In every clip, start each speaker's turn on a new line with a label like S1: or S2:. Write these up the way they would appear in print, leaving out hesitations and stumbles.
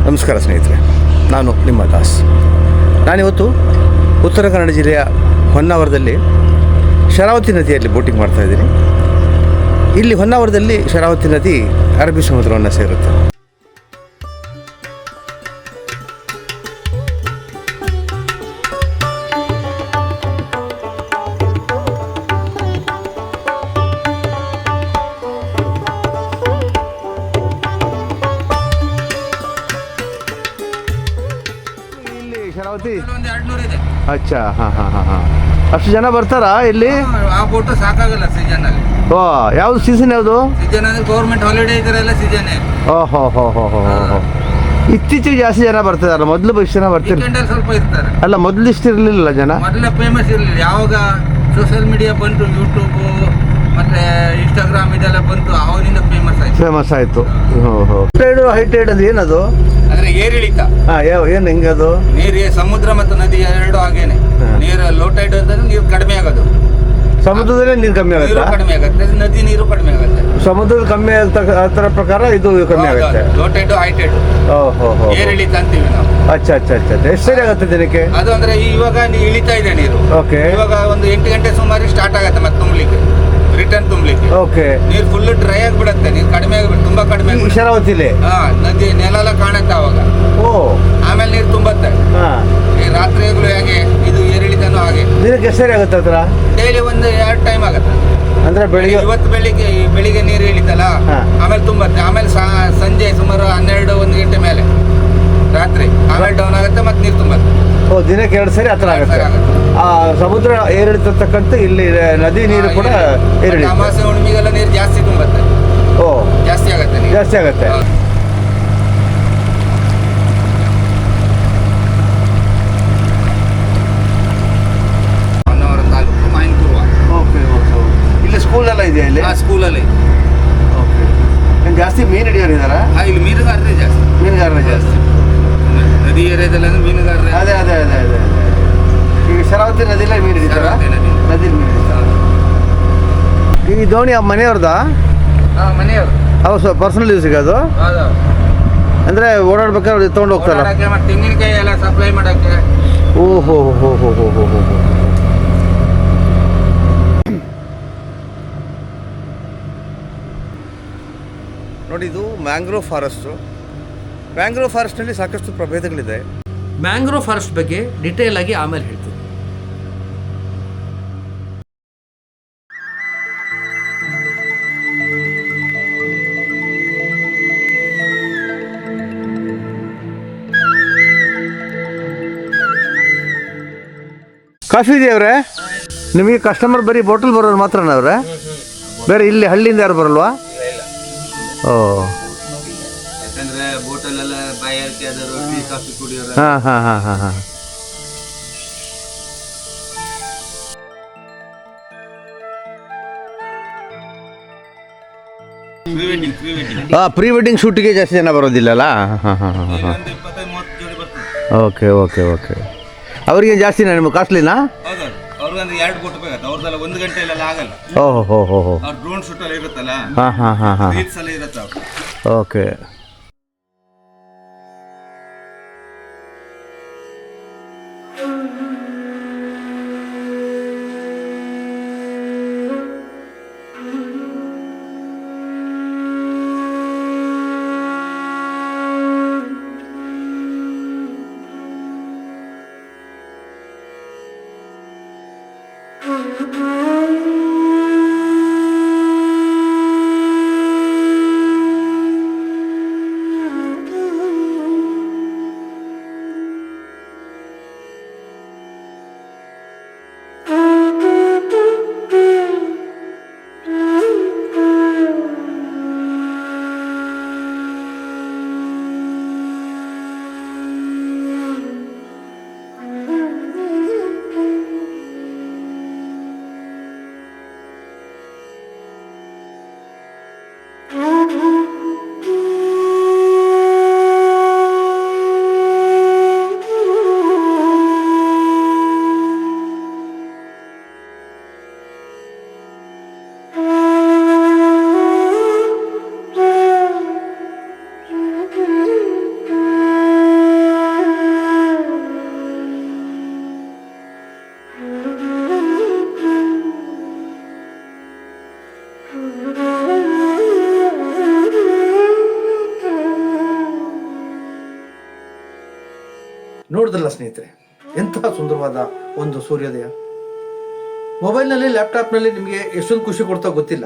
S1: ನಮಸ್ಕಾರ ಸ್ನೇಹಿತರೆ, ನಾನು ನಿಮ್ಮ ದಾಸ್. ನಾನಿವತ್ತು ಉತ್ತರ ಕನ್ನಡ ಜಿಲ್ಲೆಯ ಹೊನ್ನಾವರದಲ್ಲಿ ಶರಾವತಿ ನದಿಯಲ್ಲಿ ಬೋಟಿಂಗ್ ಮಾಡ್ತಾಯಿದ್ದೀನಿ. ಇಲ್ಲಿ ಹೊನ್ನಾವರದಲ್ಲಿ ಶರಾವತಿ ನದಿ ಅರಬ್ಬಿ ಸಮುದ್ರವನ್ನು ಸೇರುತ್ತೆ. ಶರಾವತಿ ಅಚ್ಚಾ, ಹಾಂ ಹಾಂ ಹಾಂ ಹಾಂ. ಅಷ್ಟು ಜನ ಬರ್ತಾರಾ ಇಲ್ಲಿ?
S2: ಆ ಬೋಟು ಸಾಕಾಗಲ್ಲ ಸೀಸನ್ ಅಲ್ಲಿ.
S1: ಓ, ಯಾವುದು ಸೀಸನ್? ಯಾವುದು
S2: ಸೀಸನ್ ಅಂದ್ರೆ ಗೌರ್ಮೆಂಟ್ ಹಾಲಿಡೇ ಇದ್ರೆಲ್ಲ ಸೀಸನ್.
S1: ಓಹೋ ಹೋ ಹೋ ಹೋ ಹೋ. ಇತ್ತೀಚೆಗೆ ಜಾಸ್ತಿ ಜನ ಬರ್ತಿದಾರಲ್ಲ, ಮೊದಲು ಎಷ್ಟು ಜನ ಬರ್ತಾರೆ?
S2: ಸ್ವಲ್ಪ ಇರ್ತಾರೆ.
S1: ಅಲ್ಲ, ಮೊದಲು ಇಷ್ಟು ಇರಲಿಲ್ಲ ಜನ.
S2: ಮೊದಲ ಫೇಮಸ್ ಇರಲಿಲ್ಲ. ಯಾವಾಗ ಸೋಷಿಯಲ್ ಮೀಡಿಯಾ ಬಂತು, ಯೂಟ್ಯೂಬು ಮತ್ತೆ ಇನ್ಸ್ಟಾಗ್ರಾಮ್ ಇದೆಲ್ಲ ಬಂತು, ಆವಾಗಿಂದ ಫೇಮಸ್ ಆಯ್ತು.
S1: ಹೈ ಟೈಡ್ ಅದು ಏನದು?
S2: ಅಂದ್ರೆ ಏರಿಳಿತ.
S1: ಏನು ಹೆಂಗದು?
S2: ನೀರು ಸಮುದ್ರ ಮತ್ತು ನದಿ ಎರಡು ಹಾಗೇನೆ. ನೀರು ಲೋ ಟೈಡ್ ಅಂದ್ರೆ ನೀರು ಕಡಿಮೆ ಆಗೋದು.
S1: ಸಮುದ್ರದಲ್ಲೇ ನೀರು ಕಮ್ಮಿ ಆಗುತ್ತೆ.
S2: ಕಡಿಮೆ ಆಗುತ್ತೆ, ನದಿ ನೀರು ಕಡಿಮೆ ಆಗುತ್ತೆ.
S1: ಸಮುದ್ರದ ಕಮ್ಮಿ ಅದರ ಪ್ರಕಾರ ಇದು ಕಮ್ಮಿ ಆಗುತ್ತೆ.
S2: ಲೋ ಟೈಡ್ ಹೈ ಟೈಡ್ ಏರಿಳಿತ ಅಂತೀವಿ ನಾವು.
S1: ಅಚ್ಚಾ ಅಚ್ಚಾ ಅಚ್ಚಾ. ಎಷ್ಟು ಸರಿ ಆಗುತ್ತೆ ದಿನಕ್ಕೆ
S2: ಅದು? ಅಂದ್ರೆ ಇವಾಗ ಇಳಿತಾ ಇದೆ ನೀರು.
S1: ಓಕೆ.
S2: ಇವಾಗ ಒಂದು 8 ಗಂಟೆ ಸುಮಾರು ಸ್ಟಾರ್ಟ್ ಆಗುತ್ತೆ ಮತ್ತೆ ತುಂಬಲಿಕ್ಕೆ, ರಿಟರ್ನ್ ತುಂಬಲಿಕ್ಕೆ.
S1: ಓಕೆ.
S2: ನೀರು ಫುಲ್ ಡ್ರೈ ಆಗಿಬಿಡುತ್ತೆ, ನೀರು ಕಡಿಮೆ ಆಗಿಬಿಡುತ್ತೆ, ತುಂಬಾ ಕಡಿಮೆ.
S1: ಶರಾವತಿಲಿ
S2: ನದಿ ನೆಲ ಎಲ್ಲ ಕಾಣುತ್ತೆ ಅವಾಗ.
S1: ಓ.
S2: ಆಮೇಲೆ ನೀರು ತುಂಬುತ್ತೆ. ಈ ರಾತ್ರಿಗಳು ಹೇಗೆ ಇದು ಏರಿಳಿತನೂ ಹಾಗೆ.
S1: ದಿನಕ್ಕೆ ಎಷ್ಟು ಸರಿ ಆಗುತ್ತೆ ಹತ್ರ?
S2: ಡೈಲಿ ಒಂದು 2 ಟೈಮ್ ಆಗುತ್ತೆ.
S1: ಅಂದ್ರೆ ಬೆಳಿಗ್ಗೆ,
S2: ಇವತ್ತು ಬೆಳಿಗ್ಗೆ ನೀರು ಇಳಿತಲ್ಲ, ಆಮೇಲೆ ತುಂಬತ್ತೆ. ಆಮೇಲೆ ಸಂಜೆ ಸುಮಾರು 12-1 ಗಂಟೆ ಮೇಲೆ ರಾತ್ರಿ ಆಮೇಲೆ ಡೌನ್ ಆಗುತ್ತೆ, ಮತ್ತೆ ನೀರು ತುಂಬತ್ತೆ.
S1: ಓ, ದಿನಕ್ಕೆ 2 ಸರಿ ಹತ್ರ ಆಗುತ್ತೆ. ಆ ಸಮುದ್ರ ಏರಿಳಿತಕ್ಕಂತ ಇಲ್ಲಿ ನದಿ ನೀರು ಕೂಡ ಏರಿಳಿತ.
S2: ಅಮಾವಾಸ್ಯೆ ಹುಣ್ಣಿಮೆಗೆಲ್ಲ ನೀರು ಜಾಸ್ತಿ ತುಂಬತ್ತೆ.
S1: ಓ,
S2: ಜಾಸ್ತಿ ಆಗುತ್ತೆ,
S1: ಜಾಸ್ತಿ ಆಗುತ್ತೆ.
S2: ಹೊನ್ನಾವರ ತಾಲೂಕು ಮಾಯನ್ಪುರ.
S1: Okay okay. ಇಲ್ಲಿ ಸ್ಕೂಲೆಲ್ಲ ಇದೆಯಾ ಇಲ್ಲಿ?
S2: ಸ್ಕೂಲಲ್ಲಿ.
S1: ಓಕೆ. ಜಾಸ್ತಿ ಮೀನು ಹಿಡಿಯೋರು ಇದ್ದಾರಾ?
S2: ಇಲ್ಲಿ ಮೀನುಗಾರರೇ ಜಾಸ್ತಿ.
S1: ಮೀನುಗಾರರೇ ಜಾಸ್ತಿ.
S2: ನದಿ ಏರಿಯಾದಲ್ಲಿ ಅಂದ್ರೆ ಮೀನುಗಾರರೇ.
S1: ಅದೇ ಅದೇ ಅದೇ ಅದೇ. ಈಗ ಶರಾವತಿ ನದಿಲ್ಲ ಮೀನು ಹಿಡಿತಾರ? ನದಿಲಿ ಮೀನು ಹಿಡಿತಾರ. ಈ ದೋಣಿ ಮನೆಯವ್ರದಾ?
S2: ಮನೆಯವರು.
S1: ಅವ ಪರ್ಸನಲ್ ಯೂಸಿಗೆ ಅದು? ಅಂದರೆ ಓಡಾಡ್ಬೇಕಾದ್ರೆ ತೊಗೊಂಡು ಹೋಗ್ತಾರ?
S2: ತೆಂಗಿನಕಾಯಿ ಎಲ್ಲ ಸಪ್ಲೈ ಮಾಡೋಕ್ಕೆ.
S1: ಓಹೋ ಹೋ ಹೋ ಹೋ ಹೋ ಹೋ. ನೋಡಿ, ಇದು ಮ್ಯಾಂಗ್ರೋವ್ ಫಾರೆಸ್ಟು. ಮ್ಯಾಂಗ್ರೋವ್ ಫಾರೆಸ್ಟ್ನಲ್ಲಿ ಸಾಕಷ್ಟು ಪ್ರಭೇದಗಳಿದೆ.
S3: ಮ್ಯಾಂಗ್ರೋವ್ ಫಾರೆಸ್ಟ್ ಬಗ್ಗೆ ಡಿಟೇಲ್ ಆಗಿ ಆಮೇಲೆ ಹೇಳ್ತೀನಿ.
S1: ಕಾಫಿ ಇದೆಯವ್ರೆ? ನಿಮಗೆ ಕಸ್ಟಮರ್ ಬರೀ ಬಾಟಲ್ ಬರೋರು ಮಾತ್ರನಾ ಅವ್ರೆ? ಬೇರೆ ಇಲ್ಲಿ ಹಳ್ಳಿಯಿಂದ ಯಾರು ಬರಲ್ವಾ? ಓ,
S2: ಯಾಕಂದ್ರೆ ಬೋಟಲ್ಲೆಲ್ಲ ಬಾಯಾರಿಕೆ ಆದವರು ಟೀ ಕಾಫಿ ಕುಡಿಯೋರು. ಹಾಂ
S1: ಹಾಂ ಹಾಂ ಹಾಂ ಹಾಂ ಹಾಂ.
S2: ಪ್ರೀ ವೆಡ್ಡಿಂಗ್
S1: ಪ್ರೀ ವೆಡ್ಡಿಂಗ್ ಶೂಟಿಗೆ ಜಾಸ್ತಿ ಜನ ಬರೋದಿಲ್ಲಲ್ಲ? ಹಾಂ ಹಾಂ ಹಾಂ ಹಾಂ.
S2: ಒಂದು 25-30 ಜೋಡಿ ಬರ್ತದೆ.
S1: Okay okay okay. ಅವರಿಗೆ ಜಾಸ್ತಿನಾ ನಿಮ್ಗೆ ಕಾಸ್ಟ್ಲಿನಾ?
S2: ಹೌದೌದು, ಅವ್ರಿಗಂದ್ರೆ 2 ಕೋಟಿ ರೂಪಾಯಿ ಆಗುತ್ತೆ. ಅವ್ರದ್ದೆಲ್ಲ 1 ಗಂಟೆಯಲ್ಲೆಲ್ಲ ಆಗಲ್ಲ.
S1: ಓಹೋ ಹೋ ಹೋ ಹೋ.
S2: ಅವ್ರ ಡ್ರೋನ್ ಶೂಟ್ ಎಲ್ಲ ಇರುತ್ತಲ್ಲ,
S1: ಹಾಂ ಹಾಂ ಹಾಂ ಹಾಂ.
S2: ರೀಲ್ಸ್ ಎಲ್ಲ ಇರುತ್ತೆ ಅವ್ರು.
S1: ಓಕೆ.
S3: ನೋಡಿದ್ರಲ್ಲ ಸ್ನೇಹಿತರೆ, ಎಂತಹ ಸುಂದರವಾದ ಒಂದು ಸೂರ್ಯೋದಯ. ಮೊಬೈಲ್ನಲ್ಲಿ ಲ್ಯಾಪ್ಟಾಪ್ನಲ್ಲಿ ನಿಮಗೆ ಎಷ್ಟೊಂದು ಖುಷಿ ಕೊಡ್ತಾ ಗೊತ್ತಿಲ್ಲ,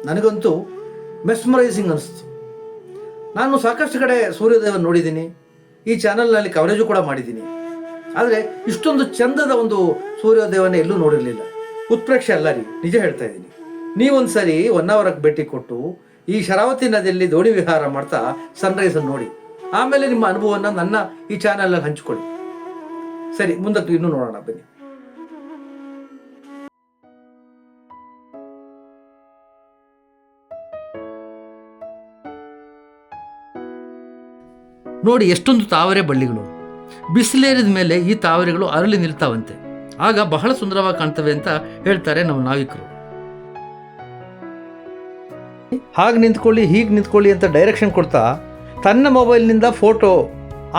S3: ನನಗಂತೂ ಮೆಸ್ಮರೈಸಿಂಗ್ ಅನಿಸ್ತು. ನಾನು ಸಾಕಷ್ಟು ಕಡೆ ಸೂರ್ಯೋದಯವನ್ನು ನೋಡಿದ್ದೀನಿ, ಈ ಚಾನಲ್ನಲ್ಲಿ ಕವರೇಜು ಕೂಡ ಮಾಡಿದ್ದೀನಿ. ಆದರೆ ಇಷ್ಟೊಂದು ಚಂದದ ಒಂದು ಸೂರ್ಯೋದಯವನ್ನು ಎಲ್ಲೂ ನೋಡಿರಲಿಲ್ಲ. ಉತ್ಪ್ರೇಕ್ಷೆ ಅಲ್ಲ ರೀ, ನಿಜ ಹೇಳ್ತಾ ಇದ್ದೀನಿ. ನೀವೊಂದು ಸರಿ ಹೊನ್ನಾವರಕ್ಕೆ ಭೇಟಿ ಕೊಟ್ಟು ಈ ಶರಾವತಿ ನದಿಯಲ್ಲಿ ದೋಣಿ ವಿಹಾರ ಮಾಡ್ತಾ ಸನ್ರೈಸನ್ನು ನೋಡಿ, ಆಮೇಲೆ ನಿಮ್ಮ ಅನುಭವವನ್ನು ನನ್ನ ಈ ಚಾನಲಲ್ಲಿ ಹಂಚಿಕೊಳ್ಳಿ. ಸರಿ, ಮುಂದಕ್ಕೆ ಇನ್ನೂ ನೋಡೋಣ ಬನ್ನಿ. ನೋಡಿ ಎಷ್ಟೊಂದು ತಾವರೆ ಬಳ್ಳಿಗಳು. ಬಿಸಿಲೇರಿದ ಮೇಲೆ ಈ ತಾವರೆಗಳು ಅರಳಿ ನಿಲ್ತಾವಂತೆ, ಆಗ ಬಹಳ ಸುಂದರವಾಗಿ ಕಾಣ್ತವೆ ಅಂತ ಹೇಳ್ತಾರೆ ನಮ್ಮ ನಾವಿಕರು. ಹಾಗೆ ನಿಂತ್ಕೊಳ್ಳಿ, ಹೀಗೆ ನಿಂತ್ಕೊಳ್ಳಿ ಅಂತ ಡೈರೆಕ್ಷನ್ ಕೊಡ್ತಾ ತನ್ನ ಮೊಬೈಲ್ನಿಂದ ಫೋಟೋ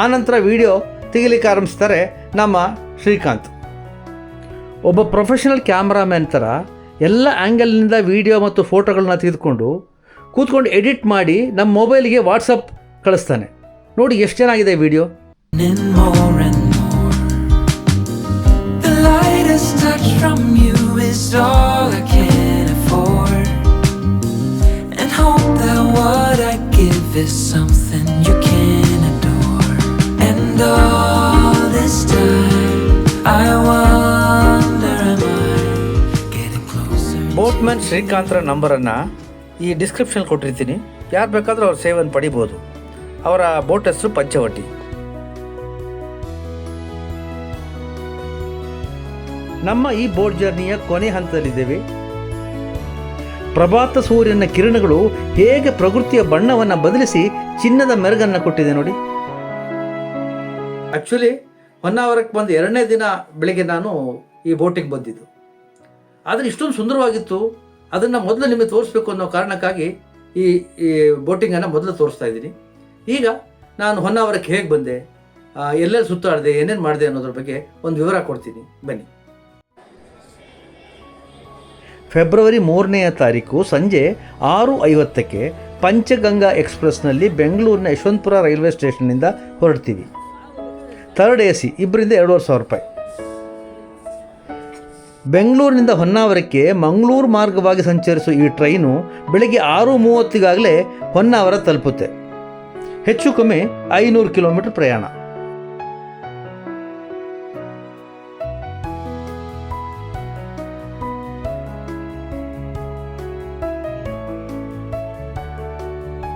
S3: ಆನಂತರ ವಿಡಿಯೋ ತೆಗಿಲಿಕ್ಕೆ ಆರಂಭಿಸ್ತಾರೆ ನಮ್ಮ ಶ್ರೀಕಾಂತ್. ಒಬ್ಬ ಪ್ರೊಫೆಷನಲ್ ಕ್ಯಾಮ್ರಾಮ್ಯಾನ್ ಥರ ಎಲ್ಲ ಆ್ಯಂಗಲ್ನಿಂದ ವಿಡಿಯೋ ಮತ್ತು ಫೋಟೋಗಳನ್ನ ತೆಗೆದುಕೊಂಡು ಕೂತ್ಕೊಂಡು ಎಡಿಟ್ ಮಾಡಿ ನಮ್ಮ ಮೊಬೈಲಿಗೆ ವಾಟ್ಸಪ್ ಕಳಿಸ್ತಾನೆ. ನೋಡಿ ಎಷ್ಟು ಚೆನ್ನಾಗಿದೆ video.
S4: Is something you can adore, and all this time I wonder, am I getting closer?
S3: ಬೋಟ್ಮ್ಯಾನ್ ಶ್ರೀಕಾಂತ್ರ ನಂಬರನ್ನು ಈ ಡಿಸ್ಕ್ರಿಪ್ಷನ್ ಕೊಟ್ಟಿರ್ತೀನಿ, ಯಾರು ಬೇಕಾದರೂ ಅವ್ರ ಸೇವೆಯನ್ನು ಪಡಿಬೋದು. ಅವರ ಬೋಟ್ ಹೆಸರು ಪಂಚವಟಿ. ನಮ್ಮ ಈ ಬೋಟ್ ಜರ್ನಿಯ ಕೊನೆ ಹಂತದಲ್ಲಿದ್ದೇವೆ. ಪ್ರಭಾತ ಸೂರ್ಯನ ಕಿರಣಗಳು ಹೇಗೆ ಪ್ರಕೃತಿಯ ಬಣ್ಣವನ್ನು ಬದಲಿಸಿ ಚಿನ್ನದ ಮೆರುಗನ್ನು ಕೊಟ್ಟಿದೆ ನೋಡಿ. ಆ್ಯಕ್ಚುಲಿ ಹೊನ್ನಾವರಕ್ಕೆ ಬಂದು 2ನೇ ದಿನ ಬೆಳಿಗ್ಗೆ ನಾನು ಈ ಬೋಟಿಗೆ ಬಂದಿದ್ದು. ಆದರೆ ಇಷ್ಟೊಂದು ಸುಂದರವಾಗಿತ್ತು, ಅದನ್ನು ಮೊದಲು ನಿಮಗೆ ತೋರಿಸ್ಬೇಕು ಅನ್ನೋ ಕಾರಣಕ್ಕಾಗಿ ಈ ಬೋಟಿಂಗನ್ನು ಮೊದಲು ತೋರಿಸ್ತಾ ಇದ್ದೀನಿ. ಈಗ ನಾನು ಹೊನ್ನಾವರಕ್ಕೆ ಹೇಗೆ ಬಂದೆ, ಎಲ್ಲೆಲ್ಲಿ ಸುತ್ತಾಡಿದೆ, ಏನೇನು ಮಾಡಿದೆ ಅನ್ನೋದ್ರ ಬಗ್ಗೆ ಒಂದು ವಿವರ ಕೊಡ್ತೀನಿ ಬನ್ನಿ. ಫೆಬ್ರವರಿ 3ನೇ ತಾರೀಕು ಸಂಜೆ 6:50ಕ್ಕೆ ಪಂಚಗಂಗಾ ಎಕ್ಸ್ಪ್ರೆಸ್ನಲ್ಲಿ ಬೆಂಗಳೂರಿನ ಯಶವಂತಪುರ ರೈಲ್ವೆ ಸ್ಟೇಷನ್ನಿಂದ ಹೊರಡ್ತೀವಿ. 3rd AC, ಇಬ್ಬರಿಂದ 2,500 ರೂಪಾಯಿ. ಬೆಂಗಳೂರಿನಿಂದ ಹೊನ್ನಾವರಕ್ಕೆ ಮಂಗಳೂರು ಮಾರ್ಗವಾಗಿ ಸಂಚರಿಸುವ ಈ ಟ್ರೈನು ಬೆಳಗ್ಗೆ 6:30ಗಾಗಲೇ ಹೊನ್ನಾವರ ತಲುಪುತ್ತೆ. ಹೆಚ್ಚು ಕಮ್ಮಿ 500 ಕಿಲೋಮೀಟರ್ ಪ್ರಯಾಣ.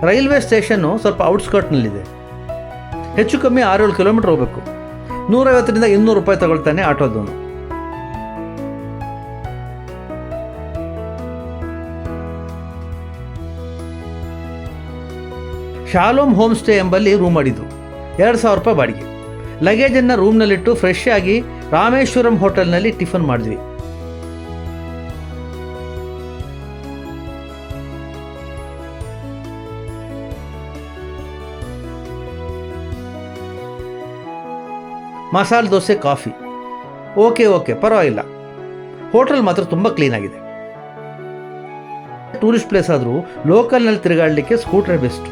S3: ರೈಲ್ವೆ ಸ್ಟೇಷನ್ನು ಸ್ವಲ್ಪ ಔಟ್ಸ್ಕರ್ಟ್ನಲ್ಲಿದೆ. ಹೆಚ್ಚು ಕಮ್ಮಿ 6-7 ಕಿಲೋಮೀಟರ್ ಹೋಗಬೇಕು. 150ರಿಂದ 200 ರೂಪಾಯಿ ತಗೊಳ್ತಾನೆ ಆಟೋದವನು. ಶಾಲೋಮ್ ಹೋಮ್ ಸ್ಟೇ ಎಂಬಲ್ಲಿ ರೂಮ್ ಮಾಡಿದ್ದು. 2,000 ರೂಪಾಯಿ ಬಾಡಿಗೆ. ಲಗೇಜನ್ನು ರೂಮ್ನಲ್ಲಿಟ್ಟು ಫ್ರೆಶ್ ಆಗಿ ರಾಮೇಶ್ವರಂ ಹೋಟೆಲ್ನಲ್ಲಿ ಟಿಫನ್ ಮಾಡಿದ್ವಿ. ಮಸಾಲೆ ದೋಸೆ, ಕಾಫಿ. ಓಕೆ ಪರವಾಗಿಲ್ಲ. ಹೋಟೆಲ್ ಮಾತ್ರ ತುಂಬ ಕ್ಲೀನಾಗಿದೆ. ಟೂರಿಸ್ಟ್ ಪ್ಲೇಸ್ ಆದರೂ ಲೋಕಲ್ನಲ್ಲಿ ತಿರುಗಾಡಲಿಕ್ಕೆ ಸ್ಕೂಟ್ರೇ ಬೆಸ್ಟ್.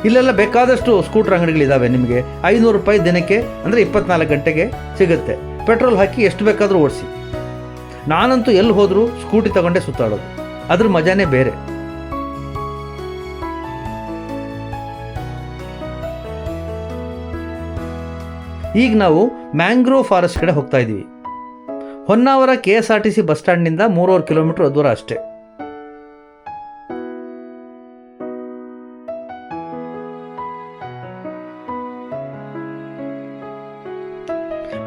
S3: ಇಲ್ಲೆಲ್ಲ ಬೇಕಾದಷ್ಟು ಸ್ಕೂಟ್ರ್ ಅಂಗಡಿಗಳಿದ್ದಾವೆ. ನಿಮಗೆ 500 ರೂಪಾಯಿ ದಿನಕ್ಕೆ ಅಂದರೆ 24 ಗಂಟೆಗೆ ಸಿಗುತ್ತೆ. ಪೆಟ್ರೋಲ್ ಹಾಕಿ ಎಷ್ಟು ಬೇಕಾದರೂ ಓಡಿಸಿ. ನಾನಂತೂ ಎಲ್ಲಿ ಹೋದರೂ ಸ್ಕೂಟಿ ತಗೊಂಡೇ ಸುತ್ತಾಡೋದು. ಅದ್ರ ಮಜಾನೇ ಬೇರೆ. ಈಗ ನಾವು ಮ್ಯಾಂಗ್ರೋವ್ ಫಾರೆಸ್ಟ್ ಕಡೆ ಹೋಗ್ತಾ ಇದ್ದೀವಿ. ಹೊನ್ನಾವರ KSRTC ಬಸ್ ಸ್ಟ್ಯಾಂಡ್ನಿಂದ 3.5 ಕಿಲೋಮೀಟರ್ ದೂರ ಅಷ್ಟೇ.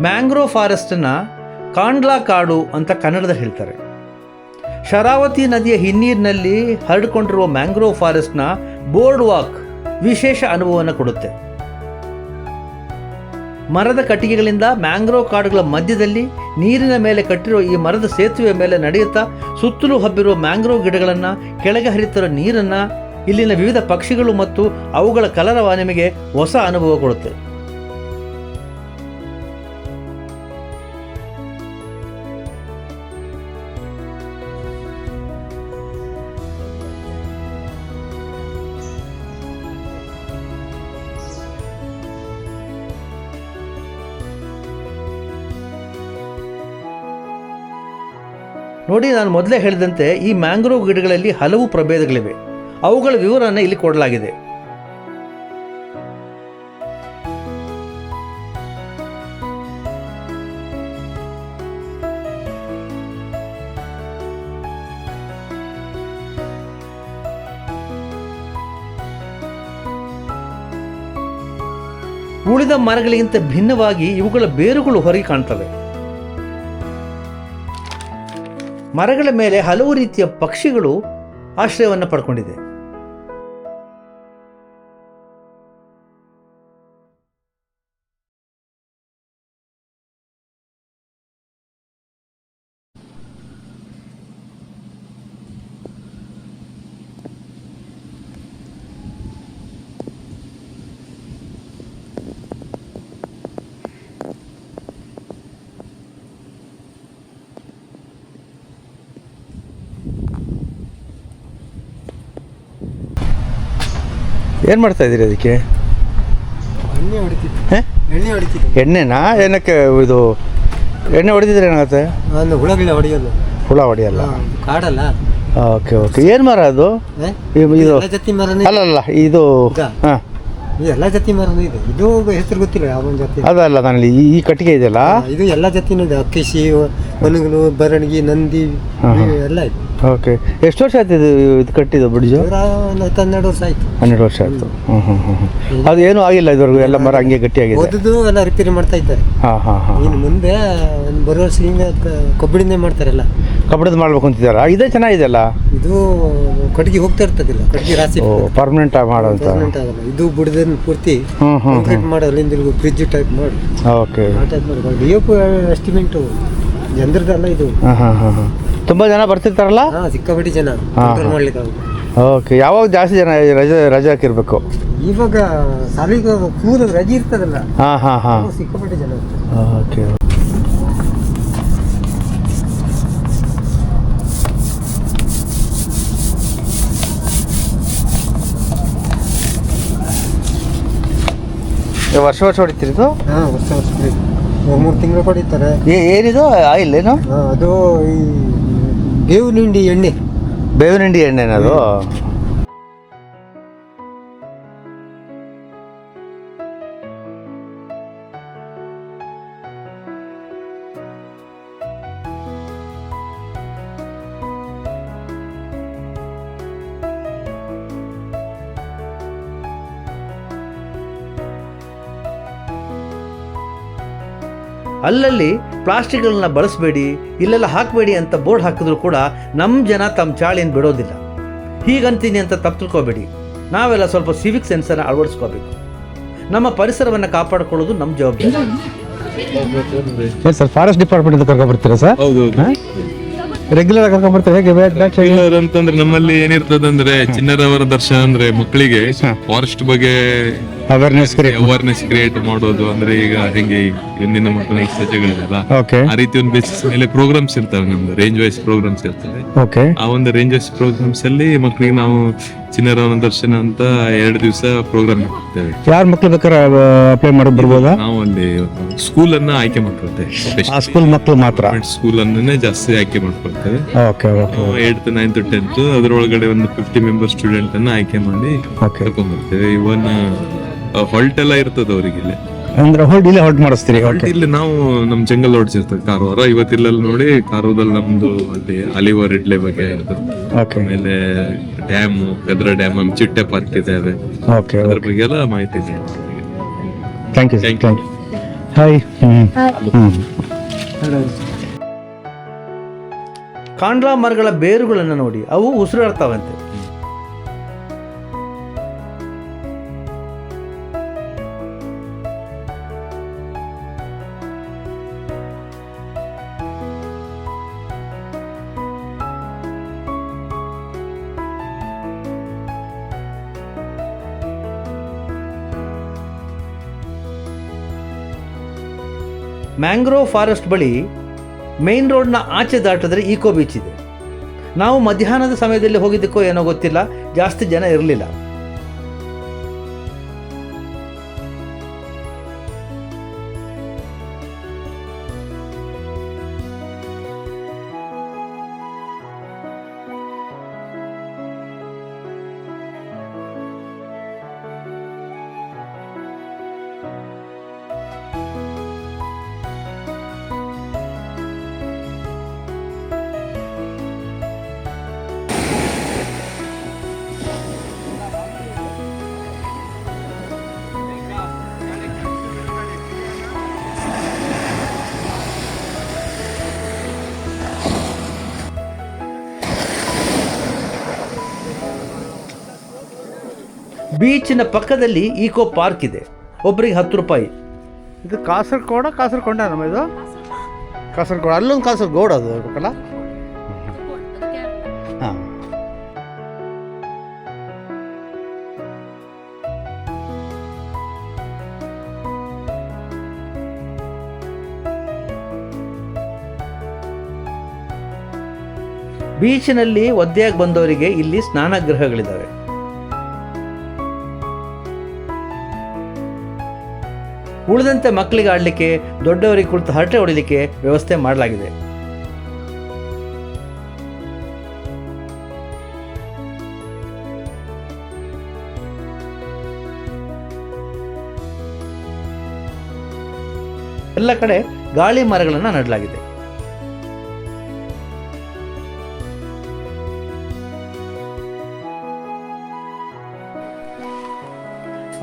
S3: ಮ್ಯಾಂಗ್ರೋವ್ ಫಾರೆಸ್ಟನ್ನು ಕಾಂಡ್ಲಾ ಕಾಡು ಅಂತ ಕನ್ನಡದಲ್ಲಿ ಹೇಳ್ತಾರೆ. ಶರಾವತಿ ನದಿಯ ಹಿನ್ನೀರಿನಲ್ಲಿ ಹರಡಿಕೊಂಡಿರುವ ಮ್ಯಾಂಗ್ರೋವ್ ಫಾರೆಸ್ಟ್ನ ಬೋರ್ಡ್ ವಾಕ್ ವಿಶೇಷ ಅನುಭವವನ್ನು ಕೊಡುತ್ತೆ. ಮರದ ಕಟ್ಟಿಗೆಗಳಿಂದ ಮ್ಯಾಂಗ್ರೋವ್ ಕಾಡುಗಳ ಮಧ್ಯದಲ್ಲಿ ನೀರಿನ ಮೇಲೆ ಕಟ್ಟಿರುವ ಈ ಮರದ ಸೇತುವೆ ಮೇಲೆ ನಡೆಯುತ್ತಾ ಸುತ್ತಲೂ ಹಬ್ಬಿರುವ ಮ್ಯಾಂಗ್ರೋವ್ ಗಿಡಗಳನ್ನು, ಕೆಳಗೆ ಹರಿತಿರೋ ನೀರನ್ನು, ಇಲ್ಲಿನ ವಿವಿಧ ಪಕ್ಷಿಗಳು ಮತ್ತು ಅವುಗಳ ಕಲರವ ನಿಮಗೆ ಹೊಸ ಅನುಭವ ಕೊಡುತ್ತೆ. ನೋಡಿ, ನಾನು ಮೊದಲೇ ಹೇಳಿದಂತೆ ಈ ಮ್ಯಾಂಗ್ರೋವ್ ಗಿಡಗಳಲ್ಲಿ ಹಲವು ಪ್ರಭೇದಗಳಿವೆ. ಅವುಗಳ ವಿವರವನ್ನು ಇಲ್ಲಿ ಕೊಡಲಾಗಿದೆ. ಉಳಿದ ಮರಗಳಿಗಿಂತ ಭಿನ್ನವಾಗಿ ಇವುಗಳ ಬೇರುಗಳು ಹೊರಗೆ ಕಾಣ್ತವೆ. ಮರಗಳ ಮೇಲೆ ಹಲವು ರೀತಿಯ ಪಕ್ಷಿಗಳು ಆಶ್ರಯವನ್ನು ಪಡ್ಕೊಂಡಿದೆ. ಏನು ಮಾಡ್ತಾ ಇದ್ದೀರಿ ಅದಕ್ಕೆ? ಎಣ್ಣೆನಾ? ಏನಕ್ಕೆ ಇದು ಎಣ್ಣೆ ಹೊಡೆದಿದ್ರೆ ಏನಾಗುತ್ತೆ?
S5: ಹೊಡೆಯೋದು.
S3: ಹುಳ ಹೊಡೆಯಲ್ಲ?
S5: ಕಾಡಲ್ಲ.
S3: ಓಕೆ. ಏನು ಮರ ಅದು? ಇದು ಅಲ್ಲಲ್ಲ, ಇದು ಹಾಂ,
S5: ಎಲ್ಲ ಜಾತಿ ಮರನೂ ಇದೆ. ಇದು ಹೆಸರು ಗೊತ್ತಿಲ್ಲ ಯಾವ ಜಾತಿ.
S3: ಅದಲ್ಲ, ನಾನು ಈ ಕಟ್ಟಿಗೆ ಇದೆಯಲ್ಲ,
S5: ಇದು ಎಲ್ಲ ಜಾತಿನೂ ಇದೆ. ಅಕ್ಕಿಶಿ, ಒಣಗಲು, ಬರಣಗಿ, ನಂದಿ ಎಲ್ಲ ಇದೆ.
S3: ಓಕೆ. ಎಷ್ಟು ವರ್ಷ ಆಯ್ತು ಇದು ಕಟ್ಟಿದ್ದು ಬ್ರಿಡ್ಜು?
S5: 12 ವರ್ಷ ಆಯ್ತು.
S3: 12 ವರ್ಷ ಆಯ್ತು. ಅದು ಏನೂ ಆಗಿಲ್ಲ ಇದುವರೆಗೂ? ಎಲ್ಲ ಮರ ಹಂಗೆ ಗಟ್ಟಿಯಾಗಿದೆ.
S5: ಓದುದು ಎಲ್ಲ ರಿಪೇರಿ ಮಾಡ್ತಾ ಇದ್ದಾರೆ. ಇನ್ನು ಮುಂದೆ ಬರೋ ವರ್ಷದಿಂದ ಕಬ್ಬಿಣದೇ ಮಾಡ್ತಾರಲ್ಲ.
S3: ಕಬ್ಬಿಣದ ಮಾಡ್ಬೇಕು ಅಂತಿದ್ದಾರಾ? ಇದೇ ಚೆನ್ನಾಗಿದೆಯಲ್ಲ.
S5: ಇದು ಕಟ್ಟಿಗೆ ಹೋಗ್ತಾ ಇರ್ತದಿಲ್ಲ, ಕಟ್ಟಿಗೆ ರಾಸಿ
S3: ಪರ್ಮನೆಂಟ್ ಆಗಿ ಮಾಡೋದು.
S5: ಪರ್ಮನೆಂಟ್ ಆಗಲ್ಲ. ಇದು ಬುಡದನ್ನು ಪೂರ್ತಿ ಕಾಂಕ್ರೀಟ್ ಮಾಡಿ ಅಲ್ಲಿಂದ ಬ್ರಿಡ್ಜ್ ಟೈಪ್ ಮಾಡಿ.
S3: ಓಕೆ.
S5: ಆ ಟೈಪ್ ಮಾಡಿ ಡಿಎಫ್ ಎಸ್ಟಿಮೇಟು ಜನರದಲ್ಲ ಇದು.
S3: ತುಂಬ ಜನ ಬರ್ತಿರ್ತಾರಲ್ಲ?
S5: ಸಿಕ್ಕಾಪಟ್ಟಿ ಜನ ಕಂಟ್ರೋಲ್ ಮಾಡ್ಲಿಕ್ಕೆ ಆಗುತ್ತೆ.
S3: ಓಕೆ. ಯಾವಾಗ ಜಾಸ್ತಿ ಜನ ರಜೆ ಹಾಕಿರ್ಬೇಕು?
S5: ಇವಾಗ ಸಾಲಿಗೆ ಕೂದ ರಜೆ ಇರ್ತದಲ್ಲ, ಸಿಕ್ಕಾಪಟ್ಟಿ ಜನ.
S3: ಓಕೆ. ವರ್ಷ ಹೊಡಿತಿರೋದು?
S5: ವರ್ಷ 3 ತಿಂಗಳು ಹೊಡಿತಾರೆ.
S3: ಏನಿದು ಆಯಿಲ್ ಏನು?
S5: ಅದು ಈ ಬೇವಿನ ಹಿಂಡಿ ಎಣ್ಣೆ.
S3: ಬೇವಿನ ಹಿಂಡಿ ಎಣ್ಣೆನದು? ಅಲ್ಲಲ್ಲಿ ಪ್ಲಾಸ್ಟಿಕ್ಗಳನ್ನ ಬಳಸಬೇಡಿ, ಇಲ್ಲೆಲ್ಲ ಹಾಕಬೇಡಿ ಅಂತ ಬೋರ್ಡ್ ಹಾಕಿದ್ರು ಕೂಡ ನಮ್ಮ ಜನ ತಮ್ಮ ಚಾಳಿನ ಬಿಡೋದಿಲ್ಲ. ಹೀಗಂತೀನಿ ಅಂತ ತಪ್ಪು ತಿಳ್ಕೊಬೇಡಿ. ನಾವೆಲ್ಲ ಸ್ವಲ್ಪ ಸಿವಿಕ್ ಸೆನ್ಸನ್ನು ಅಳವಡಿಸ್ಕೋಬೇಕು. ನಮ್ಮ ಪರಿಸರವನ್ನು ಕಾಪಾಡಿಕೊಳ್ಳೋದು ನಮ್ಮ ಜವಾಬ್ದಾರಿ.
S1: ಸರ್ ಫಾರೆಸ್ಟ್ ಡಿಪಾರ್ಟ್ಮೆಂಟ್ ಕರ್ಕೊಂಡು ಬರ್ತೀರಾ ಸರ್?
S6: ಹೌದು
S1: ರೆಗ್ಯುಲರ್ ಆಗಿ ಕರ್ಕೊಂಡು ಬರ್ತಾರೆ ಹೇಗೆ?
S6: ರೆಗ್ಯುಲರ್ ಅಂತಂದ್ರೆ ನಮ್ಮಲ್ಲಿ ಏನಿರ್ತದಂದ್ರೆ ಚಿನ್ನರವರ ದರ್ಶನ ಅಂದ್ರೆ ಮಕ್ಕಳಿಗೆ ಫಾರೆಸ್ಟ್ ಬಗ್ಗೆ
S1: ಅವೇರ್ನೆಸ್
S6: ಅವೇರ್ನೆಸ್ ಕ್ರಿಯೇಟ್ ಮಾಡೋದು. ಅಂದ್ರೆ ಈಗ ಹೆಂಗೆ ಇಂದಿನ ಮಕ್ಕಳಿಗೆ ಸಜ್ಜೆಗಳಿದೆಲ್ಲ
S1: ಓಕೆ
S6: ಆ ರೀತಿ ಒಂದು ಬೇಸಿಸ್ ಮೇಲೆ ಪ್ರೋಗ್ರಾಮ್ಸ್ ಇರ್ತವೆ, ನಮ್ದು ರೇಂಜ್ ವೈಸ್ ಪ್ರೋಗ್ರಾಮ್ಸ್ ಇರ್ತವೆ.
S1: ಓಕೆ.
S6: ಆ ಒಂದು ರೇಂಜ್ ವೈಸ್ ಪ್ರೋಗ್ರಾಮ್ಸ್ ಅಲ್ಲಿ ಮಕ್ಕಳಿಗೆ ನಾವು ಚಿನ್ನರವನ ದರ್ಶನ ಅಂತ 2 ದಿವಸ ಪ್ರೋಗ್ರಾಮ್ ಇರ್ತೇವೆ.
S1: ಯಾರ ಮಕ್ಳು ಬೇಕಾದ್ರೆ ಅಪ್ಲೈ ಮಾಡಿ ಬರ್ಬೋದಾ?
S6: ನಾವು ಅಲ್ಲಿ ಸ್ಕೂಲ್ ಅನ್ನ ಆಯ್ಕೆ ಮಾಡ್ಕೊಳ್ತೇವೆ.
S1: ಆ ಸ್ಕೂಲ್ ಮಕ್ಕಳು ಮಾತ್ರ
S6: ಸ್ಕೂಲ್ ಅನ್ನೇ ಜಾಸ್ತಿ ಆಯ್ಕೆ ಮಾಡ್ಕೊಳ್ತೇವೆ.
S1: Okay okay
S6: 8th 9th 10th ಅದರೊಳಗಡೆ ಒಂದು 50 ಮೆಂಬರ್ ಸ್ಟೂಡೆಂಟ್ ಅನ್ನ ಆಯ್ಕೆ ಮಾಡಿ
S1: ಓಕೆ.
S6: ಕರ್ಕೊಂಡ್ ಬರ್ತೇವೆ. ಇವನ್ ಹೊಲ್ಟ್ ಎಲ್ಲ ಇರ್ತದೆ ಅವರಿಗೆ ಇಲ್ಲಿ.
S1: ಅಂದ್ರೆ ಇಲ್ಲೇ ಹೊಲ್ಟ್ ಮಾಡಿಸ್ತೀರಿ?
S6: ಹೊಲ್ಟ್ ಇಲ್ಲಿ ನಾವು ನಮ್ ಜಂಗಲ್ ರೋಡ್ಸ್ ಇರ್ತದೆ ಕಾರವಾರ. ಇವತ್ತಿಲ್ಲಲ್ಲಿ ನೋಡಿ ಕಾರವಾರದಲ್ಲಿ ನಮ್ದು ಅಲ್ಲಿ ಅಲಿವರ್ ಇಡ್ಲೆ ಬಗ್ಗೆ ಇರ್ತದೆ.
S1: ಓಕೆ.
S6: ಆಮೇಲೆ ಡ್ಯಾಮ್ ಗದ್ರ ಡ್ಯಾಮ್ ಚಿಟ್ಟೆ ಪಾರ್ಕ್ ಇದಾವೆ.
S1: ಓಕೆ.
S6: ಅದ್ರ ಬಗ್ಗೆ ಎಲ್ಲ ಮಾಹಿತಿ ಇದೆ.
S1: Thank you
S6: Thank
S1: thank you. Hi.
S3: ಕಾಂಡ್ಲಾ ಮರಗಳ ಬೇರುಗಳನ್ನು ನೋಡಿ ಅವು ಉಸಿರಾಡ್ತಾವಂತೆ. ಮ್ಯಾಂಗ್ರೋವ್ ಫಾರೆಸ್ಟ್ ಬಳಿ ಮೇನ್ ರೋಡ್ನ ಆಚೆ ದಾಟಿದ್ರೆ ಈಕೋ ಬೀಚ್ ಇದೆ. ನಾವು ಮಧ್ಯಾಹ್ನದ ಸಮಯದಲ್ಲಿ ಹೋಗಿದ್ದಕ್ಕೋ ಏನೋ ಗೊತ್ತಿಲ್ಲ, ಜಾಸ್ತಿ ಜನ ಇರಲಿಲ್ಲ. ಬೀಚಿನ ಪಕ್ಕದಲ್ಲಿ ಈಕೋ ಪಾರ್ಕ್ ಇದೆ. ಒಬ್ಬರಿಗೆ 10 ರೂಪಾಯಿ. ಇದು ಕಾಸರಗೋಡ ನಮ್ಮ ಇದು ಕಾಸರಗೋಡು. ಅಲ್ಲೊಂದು ಕಾಸರಗೋಡು ಅದು ಇರ್ಬೇಕಲ್ಲ. ಹಾಂ. ಬೀಚಿನಲ್ಲಿ ಒದ್ದೆಯಾಗಿ ಬಂದವರಿಗೆ ಇಲ್ಲಿ ಸ್ನಾನಗೃಹಗಳಿದ್ದಾವೆ. ಉಳಿದಂತೆ ಮಕ್ಕಳಿಗೆ ಆಡಲಿಕ್ಕೆ, ದೊಡ್ಡವರಿಗೆ ಕುಳಿತು ಹರಟೆ ಹೊಡಿಲಿಕ್ಕೆ ವ್ಯವಸ್ಥೆ ಮಾಡಲಾಗಿದೆ. ಎಲ್ಲ ಕಡೆ ಗಾಳಿ ಮರಗಳನ್ನು ನೆಡಲಾಗಿದೆ.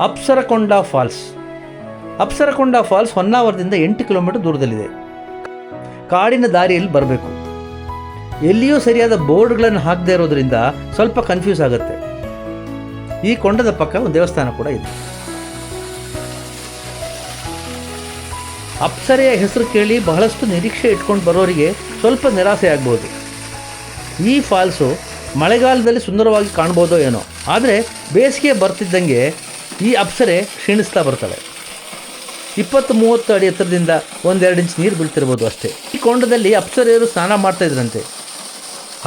S3: ಅಪ್ಸರಕೊಂಡ ಫಾಲ್ಸ್. ಅಪ್ಸರಕೊಂಡ ಫಾಲ್ಸ್ ಹೊನ್ನಾವರದಿಂದ 8 ಕಿಲೋಮೀಟರ್ ದೂರದಲ್ಲಿದೆ. ಕಾಡಿನ ದಾರಿಯಲ್ಲಿ ಬರಬೇಕು. ಎಲ್ಲಿಯೂ ಸರಿಯಾದ ಬೋರ್ಡ್ಗಳನ್ನು ಹಾಕದೇ ಇರೋದ್ರಿಂದ ಸ್ವಲ್ಪ ಕನ್ಫ್ಯೂಸ್ ಆಗುತ್ತೆ. ಈ ಕೊಂಡದ ಪಕ್ಕ ಒಂದು ದೇವಸ್ಥಾನ ಕೂಡ ಇದೆ. ಅಪ್ಸರೆಯ ಹೆಸರು ಕೇಳಿ ಬಹಳಷ್ಟು ನಿರೀಕ್ಷೆ ಇಟ್ಕೊಂಡು ಬರೋರಿಗೆ ಸ್ವಲ್ಪ ನಿರಾಸೆ ಆಗ್ಬೋದು. ಈ ಫಾಲ್ಸು ಮಳೆಗಾಲದಲ್ಲಿ ಸುಂದರವಾಗಿ ಕಾಣ್ಬೋದೋ ಏನೋ, ಆದರೆ ಬೇಸಿಗೆ ಬರ್ತಿದ್ದಂಗೆ ಈ ಅಪ್ಸರೆ ಕ್ಷೀಣಿಸ್ತಾ ಬರ್ತಾಳೆ. 20-30 ಅಡಿ ಎತ್ತರದಿಂದ 1-2 ಇಂಚ್ ನೀರು ಬೀಳ್ತಿರ್ಬೋದು ಅಷ್ಟೇ. ಈ ಕೊಂಡದಲ್ಲಿ ಅಪ್ಸರೆಯರು ಸ್ನಾನ ಮಾಡ್ತಾ ಇದ್ರಂತೆ.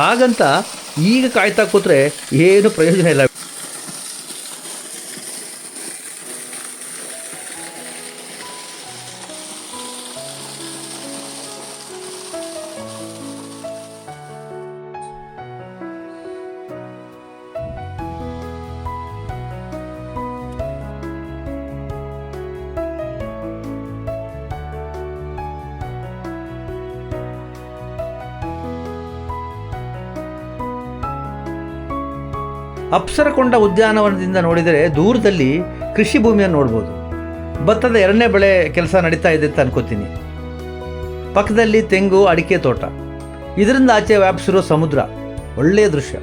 S3: ಹಾಗಂತ ಈಗ ಕಾಯ್ತಾ ಕೂತ್ರೆ ಏನು ಪ್ರಯೋಜನ ಇಲ್ಲ. ಅಪ್ಸರಕೊಂಡ ಉದ್ಯಾನವನದಿಂದ ನೋಡಿದರೆ ದೂರದಲ್ಲಿ ಕೃಷಿ ಭೂಮಿಯನ್ನು ನೋಡ್ಬೋದು. ಭತ್ತದ 2ನೇ ಬೆಳೆ ಕೆಲಸ ನಡೀತಾ ಇದೆ ಅಂತ ಅನ್ಕೋತೀನಿ. ಪಕ್ಕದಲ್ಲಿ ತೆಂಗು, ಅಡಿಕೆ ತೋಟ. ಇದರಿಂದ ಆಚೆ ವ್ಯಾಪಿಸಿರೋ ಸಮುದ್ರ. ಒಳ್ಳೆಯ ದೃಶ್ಯ.